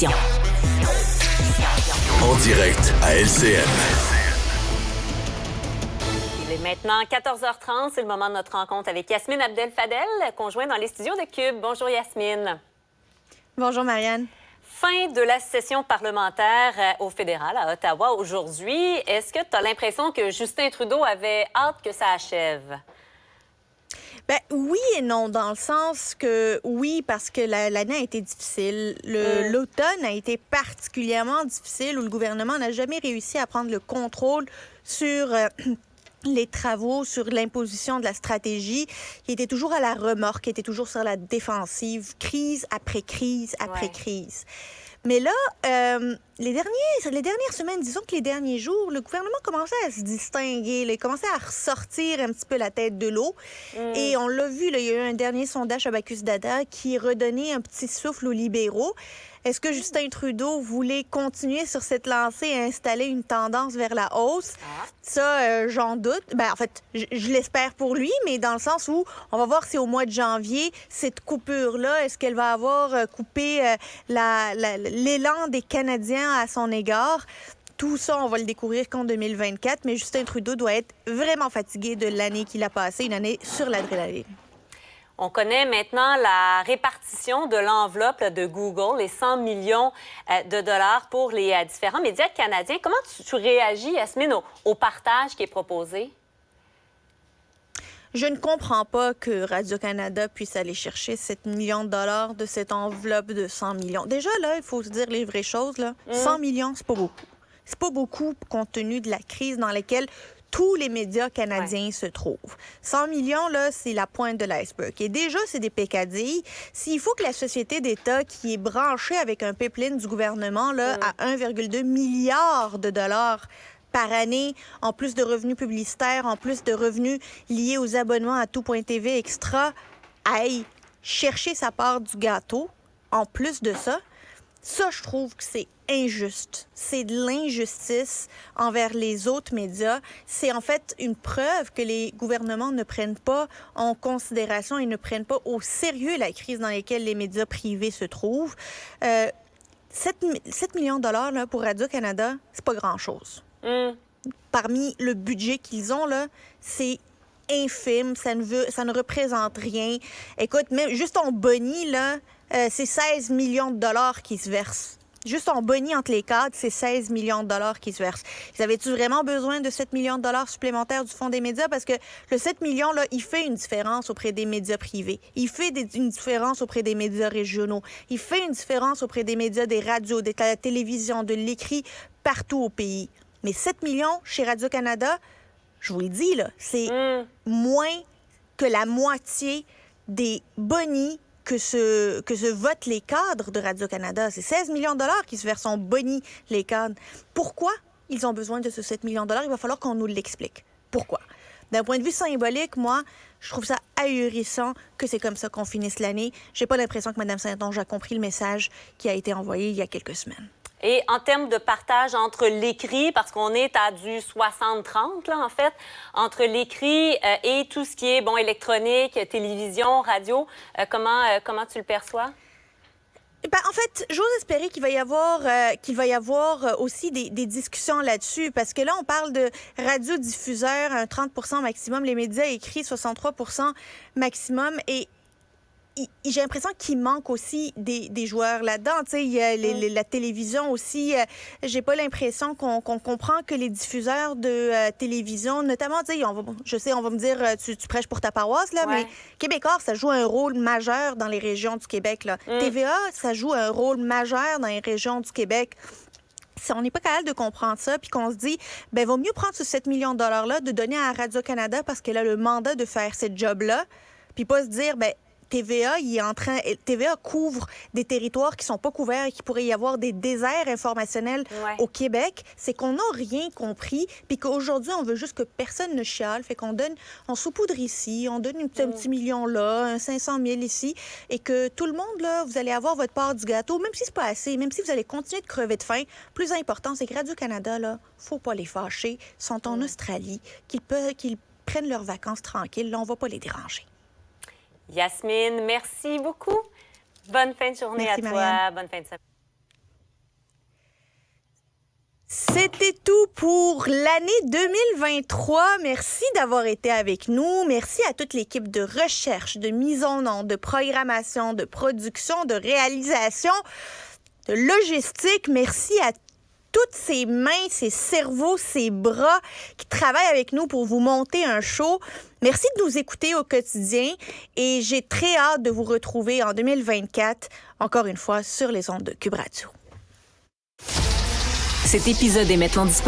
En direct à LCN. Il est maintenant 14h30, c'est le moment de notre rencontre avec Yasmine Abdel-Fadel, conjointe dans les studios de Cube. Bonjour Yasmine. Bonjour Marianne. Fin de la session parlementaire au fédéral à Ottawa aujourd'hui. Est-ce que tu as l'impression que Justin Trudeau avait hâte que ça achève? Ben, oui et non, dans le sens que oui, parce que l'année a été difficile. L'automne a été particulièrement difficile où le gouvernement n'a jamais réussi à prendre le contrôle sur les travaux, sur l'imposition de la stratégie, qui était toujours à la remorque, qui était toujours sur la défensive, crise après crise après crise. Mais là, les dernières semaines, disons que les derniers jours, le gouvernement commençait à se distinguer, il commençait à ressortir un petit peu la tête de l'eau. Et on l'a vu, là, il y a eu un dernier sondage Abacus Data qui redonnait un petit souffle aux libéraux. Est-ce que Justin Trudeau voulait continuer sur cette lancée et installer une tendance vers la hausse? Ça, j'en doute. Ben, en fait, je l'espère pour lui, mais dans le sens où on va voir si au mois de janvier, cette coupure-là, est-ce qu'elle va avoir coupé l'élan des Canadiens à son égard? Tout ça, on va le découvrir qu'en 2024, mais Justin Trudeau doit être vraiment fatigué de l'année qu'il a passée, une année sur l'adrénaline. On connaît maintenant la répartition de l'enveloppe de Google, les 100 millions de dollars pour les différents médias canadiens. Comment tu réagis, Yasmine, au partage qui est proposé? Je ne comprends pas que Radio-Canada puisse aller chercher 7 millions de dollars de cette enveloppe de 100 millions. Déjà, là, il faut se dire les vraies choses. Là. 100 millions, c'est pas beaucoup. C'est pas beaucoup compte tenu de la crise dans laquelle tous les médias canadiens se trouvent. 100 millions, là, c'est la pointe de l'iceberg. Et déjà, c'est des peccadilles. S'il faut que la société d'État, qui est branchée avec un pipeline du gouvernement là, à 1,2 milliard de dollars par année, en plus de revenus publicitaires, en plus de revenus liés aux abonnements à Tout.tv Extra, aille chercher sa part du gâteau, en plus de ça, je trouve que c'est injuste. C'est de l'injustice envers les autres médias. C'est en fait une preuve que les gouvernements ne prennent pas en considération et ne prennent pas au sérieux la crise dans laquelle les médias privés se trouvent. 7 millions de dollars là, pour Radio-Canada, c'est pas grand-chose. Parmi le budget qu'ils ont, là, c'est infime, ça ne représente rien. Écoute, même juste en boni, là, c'est 16 millions de dollars qui se versent. Juste en boni entre les cadres, c'est 16 millions de dollars qui se versent. Ils avaient-tu vraiment besoin de 7 millions de dollars supplémentaires du Fonds des médias? Parce que le 7 millions, là, il fait une différence auprès des médias privés. Il fait une différence auprès des médias régionaux. Il fait une différence auprès des médias, des radios, de la télévision, de l'écrit, partout au pays. Mais 7 millions chez Radio-Canada, je vous le dis, là, c'est moins que la moitié des bonis que se votent les cadres de Radio-Canada. C'est 16 millions de dollars qui se versent en boni, les cadres. Pourquoi ils ont besoin de ce 7 millions de dollars? Il va falloir qu'on nous l'explique. Pourquoi? D'un point de vue symbolique, moi, je trouve ça ahurissant que c'est comme ça qu'on finisse l'année. J'ai pas l'impression que Mme Saint-Onge a compris le message qui a été envoyé il y a quelques semaines. Et en termes de partage entre l'écrit, parce qu'on est à du 60-30, là, en fait, entre l'écrit et tout ce qui est, bon, électronique, télévision, radio, comment tu le perçois? Ben, en fait, j'ose espérer qu'il va y avoir aussi des discussions là-dessus, parce que là, on parle de radiodiffuseurs à un 30 % maximum, les médias écrits 63 % maximum, et j'ai l'impression qu'il manque aussi des joueurs là-dedans. Tu sais, il y a la télévision aussi. J'ai pas l'impression qu'on comprend que les diffuseurs de télévision, notamment, tu sais, on va me dire, tu prêches pour ta paroisse, là, mais Québécois, ça joue un rôle majeur dans les régions du Québec, là. TVA, ça joue un rôle majeur dans les régions du Québec. Si on n'est pas capable de comprendre ça, puis qu'on se dit, ben vaut mieux prendre ce 7 millions de dollars-là, de donner à Radio-Canada parce qu'elle a le mandat de faire cette job-là, puis pas se dire, ben TVA couvre des territoires qui sont pas couverts et qui pourrait y avoir des déserts informationnels au Québec. C'est qu'on n'a rien compris, puis qu'aujourd'hui, on veut juste que personne ne chiale. Fait qu'on on saupoudre ici, on donne un petit million là, un 500 000 ici, et que tout le monde, là, vous allez avoir votre part du gâteau, même si c'est pas assez, même si vous allez continuer de crever de faim. Plus important, c'est que Radio-Canada, là, faut pas les fâcher. Ils sont en Australie, qu'ils prennent leurs vacances tranquilles. Là, on va pas les déranger. Yasmine, merci beaucoup. Bonne fin de journée à toi. Bonne fin de semaine. C'était tout pour l'année 2023. Merci d'avoir été avec nous. Merci à toute l'équipe de recherche, de mise en onde, de programmation, de production, de réalisation, de logistique. Merci à toutes ces mains, ces cerveaux, ces bras qui travaillent avec nous pour vous monter un show. Merci de nous écouter au quotidien et j'ai très hâte de vous retrouver en 2024, encore une fois, sur les ondes de Cube Radio. Cet épisode est maintenant disponible